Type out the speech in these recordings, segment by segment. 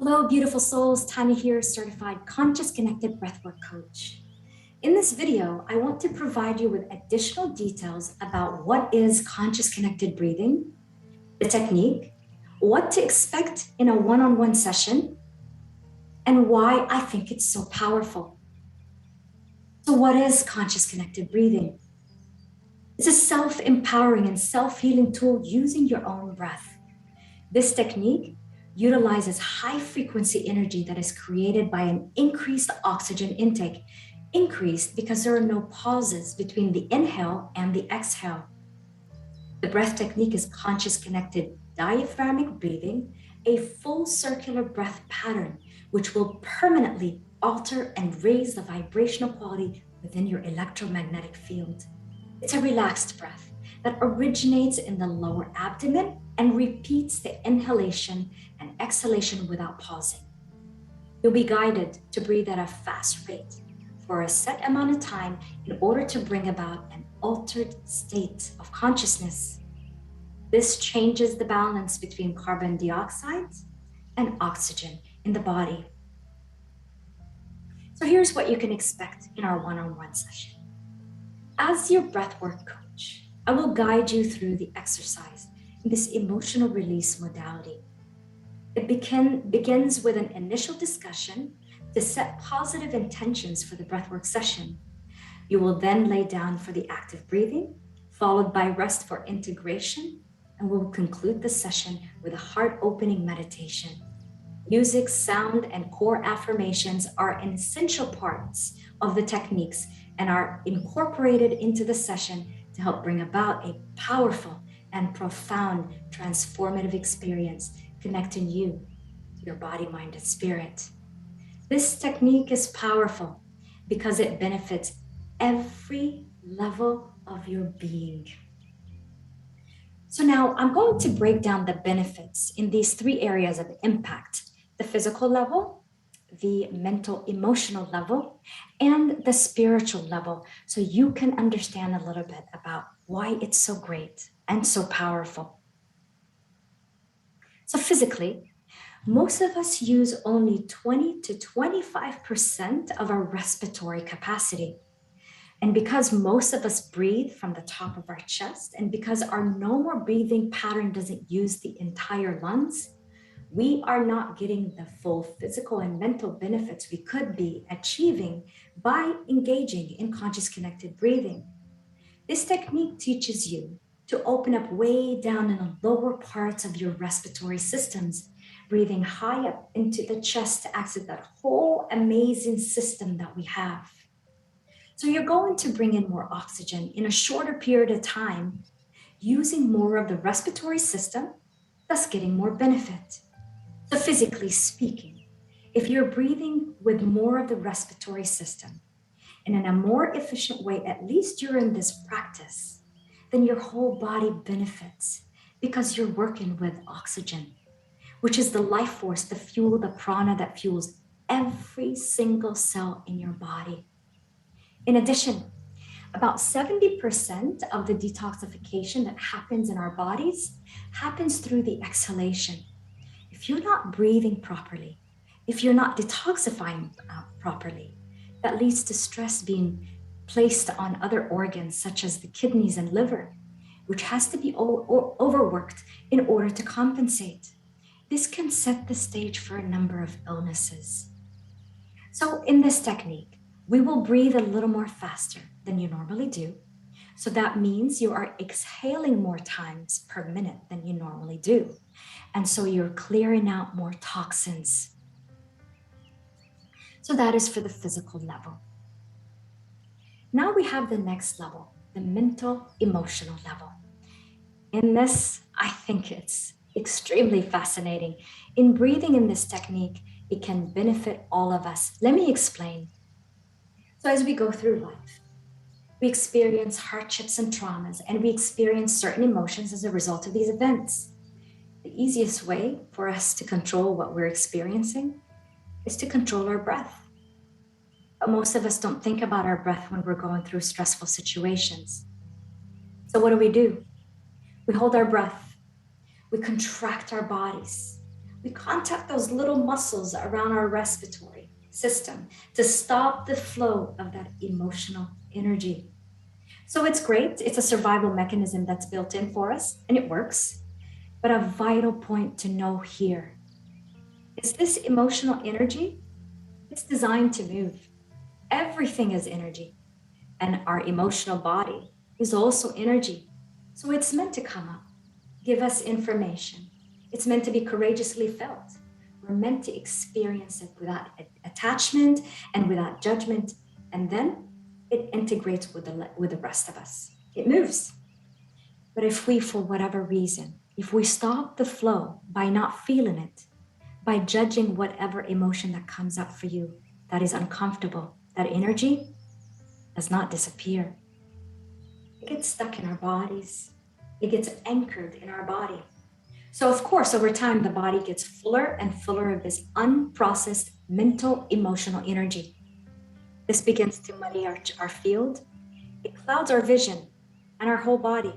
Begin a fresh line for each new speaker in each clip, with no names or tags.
Hello, beautiful souls. Tania here, certified conscious connected breathwork coach. In this video, I want to provide you with additional details about what is conscious connected breathing, the technique, what to expect in a one-on-one session, and why I think it's so powerful. So what is conscious connected breathing? It's a self-empowering and self-healing tool using your own breath. This technique utilizes high frequency energy that is created by an increased oxygen intake, increased because there are no pauses between the inhale and the exhale. The breath technique is conscious connected diaphragmic breathing, a full circular breath pattern, which will permanently alter and raise the vibrational quality within your electromagnetic field. It's a relaxed breath that originates in the lower abdomen and repeats the inhalation and exhalation without pausing. You'll be guided to breathe at a fast rate for a set amount of time in order to bring about an altered state of consciousness. This changes the balance between carbon dioxide and oxygen in the body. So here's what you can expect in our one-on-one session. As your breathwork coach, I will guide you through the exercise in this emotional release modality. It begins with an initial discussion to set positive intentions for the breathwork session. You will then lay down for the active breathing, followed by rest for integration, and we'll conclude the session with a heart-opening meditation. Music, sound, and core affirmations are essential parts of the techniques and are incorporated into the session to help bring about a powerful and profound transformative experience connecting you to your body, mind, and spirit. This technique is powerful because it benefits every level of your being. So now I'm going to break down the benefits in these three areas of impact: the physical level, the mental emotional level, and the spiritual level, so you can understand a little bit about why it's so great and so powerful. So physically, most of us use only 20 to 25% of our respiratory capacity. And because most of us breathe from the top of our chest, and because our normal breathing pattern doesn't use the entire lungs, we are not getting the full physical and mental benefits we could be achieving by engaging in conscious connected breathing. This technique teaches you to open up way down in the lower parts of your respiratory systems, breathing high up into the chest to access that whole amazing system that we have. So you're going to bring in more oxygen in a shorter period of time, using more of the respiratory system, thus getting more benefit. So physically speaking, if you're breathing with more of the respiratory system and in a more efficient way, at least during this practice, then your whole body benefits because you're working with oxygen, which is the life force, the fuel, the prana that fuels every single cell in your body. In addition, about 70% of the detoxification that happens in our bodies happens through the exhalation. If you're not breathing properly, if you're not detoxifying properly, that leads to stress being placed on other organs such as the kidneys and liver, which has to be overworked in order to compensate. This can set the stage for a number of illnesses. So in this technique, we will breathe a little more faster than you normally do. So that means you are exhaling more times per minute than you normally do. And so you're clearing out more toxins. So that is for the physical level. Now we have the next level, the mental emotional level. In this, I think it's extremely fascinating. In breathing in this technique, it can benefit all of us. Let me explain. So as we go through life, we experience hardships and traumas, and we experience certain emotions as a result of these events. The easiest way for us to control what we're experiencing is to control our breath. But most of us don't think about our breath when we're going through stressful situations. So what do? We hold our breath. We contract our bodies. We contact those little muscles around our respiratory system to stop the flow of that emotional energy. So it's great. It's a survival mechanism that's built in for us and it works. But a vital point to know here is this emotional energy, it's designed to move. Everything is energy. And our emotional body is also energy. So it's meant to come up, give us information. It's meant to be courageously felt. We're meant to experience it without attachment and without judgment. And then it integrates with the rest of us. It moves. But if we, for whatever reason, if we stop the flow by not feeling it, by judging whatever emotion that comes up for you that is uncomfortable, that energy does not disappear. It gets stuck in our bodies. It gets anchored in our body. So, of course, over time, the body gets fuller and fuller of this unprocessed mental, emotional energy. This begins to muddy our field. It clouds our vision and our whole body.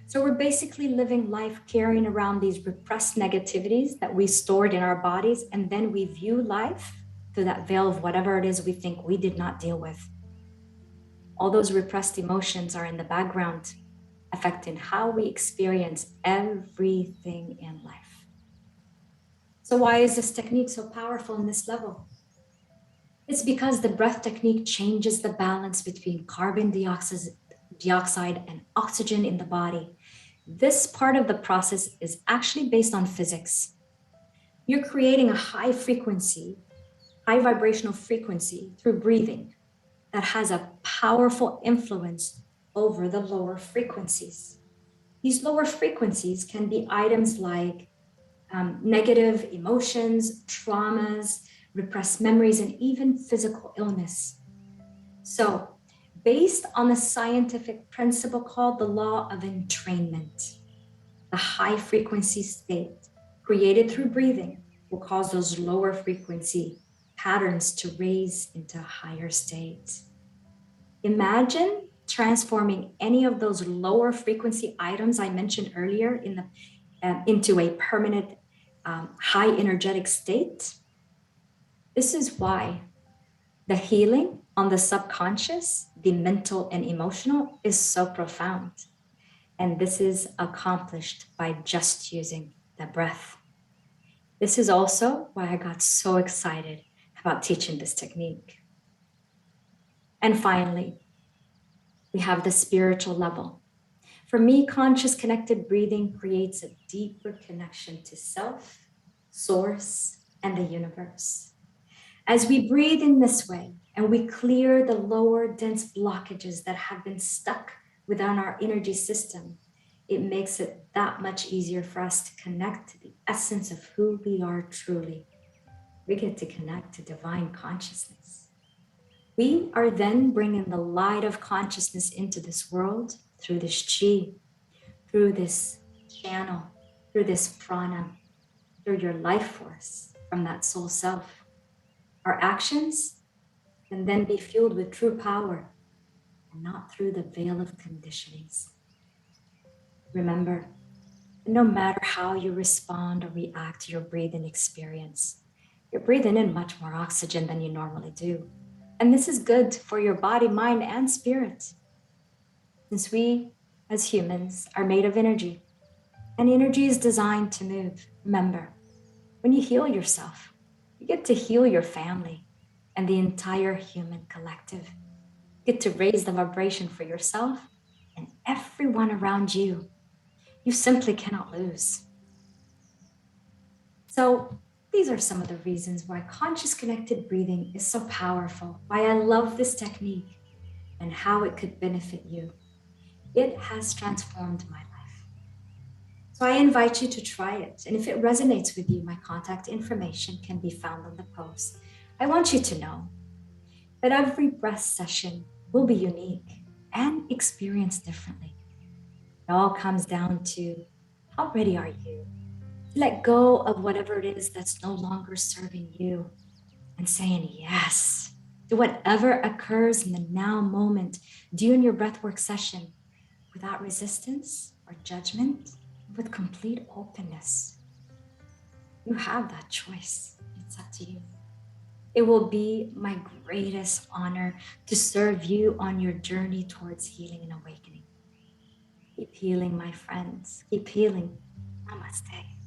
So we're basically living life carrying around these repressed negativities that we stored in our bodies, and then we view life through that veil of whatever it is we think we did not deal with. All those repressed emotions are in the background, affecting how we experience everything in life. So why is this technique so powerful in this level? It's because the breath technique changes the balance between carbon dioxide and oxygen in the body. This part of the process is actually based on physics. You're creating a high vibrational frequency through breathing that has a powerful influence over the lower frequencies. These lower frequencies can be items like negative emotions, traumas, repressed memories, and even physical illness. So, based on a scientific principle called the law of entrainment, the high frequency state created through breathing will cause those lower frequency patterns to raise into a higher state. Imagine transforming any of those lower frequency items I mentioned earlier into a permanent high energetic state. This is why the healing on the subconscious, the mental and emotional, is so profound. And this is accomplished by just using the breath. This is also why I got so excited about teaching this technique. And finally, we have the spiritual level. For me, conscious connected breathing creates a deeper connection to self, source, and the universe. As we breathe in this way and we clear the lower dense blockages that have been stuck within our energy system, it makes it that much easier for us to connect to the essence of who we are truly. We get to connect to divine consciousness. We are then bringing the light of consciousness into this world through this chi, through this channel, through this prana, through your life force from that soul self. Our actions can then be fueled with true power and not through the veil of conditionings. Remember, no matter how you respond or react to your breathing experience, you're breathing in much more oxygen than you normally do. And this is good for your body, mind, and spirit. Since we, as humans, are made of energy, and energy is designed to move. Remember, when you heal yourself, you get to heal your family and the entire human collective. You get to raise the vibration for yourself and everyone around you. You simply cannot lose. So these are some of the reasons why conscious connected breathing is so powerful, why I love this technique, and how it could benefit you. It has transformed my life. So I invite you to try it. And if it resonates with you, my contact information can be found on the post. I want you to know that every breath session will be unique and experienced differently. It all comes down to how ready are you to let go of whatever it is that's no longer serving you and saying yes to whatever occurs in the now moment during your breathwork session without resistance or judgment, with complete openness. You have that choice. It's up to you. It will be my greatest honor to serve you on your journey towards healing and awakening. Keep healing, my friends. Keep healing. Namaste.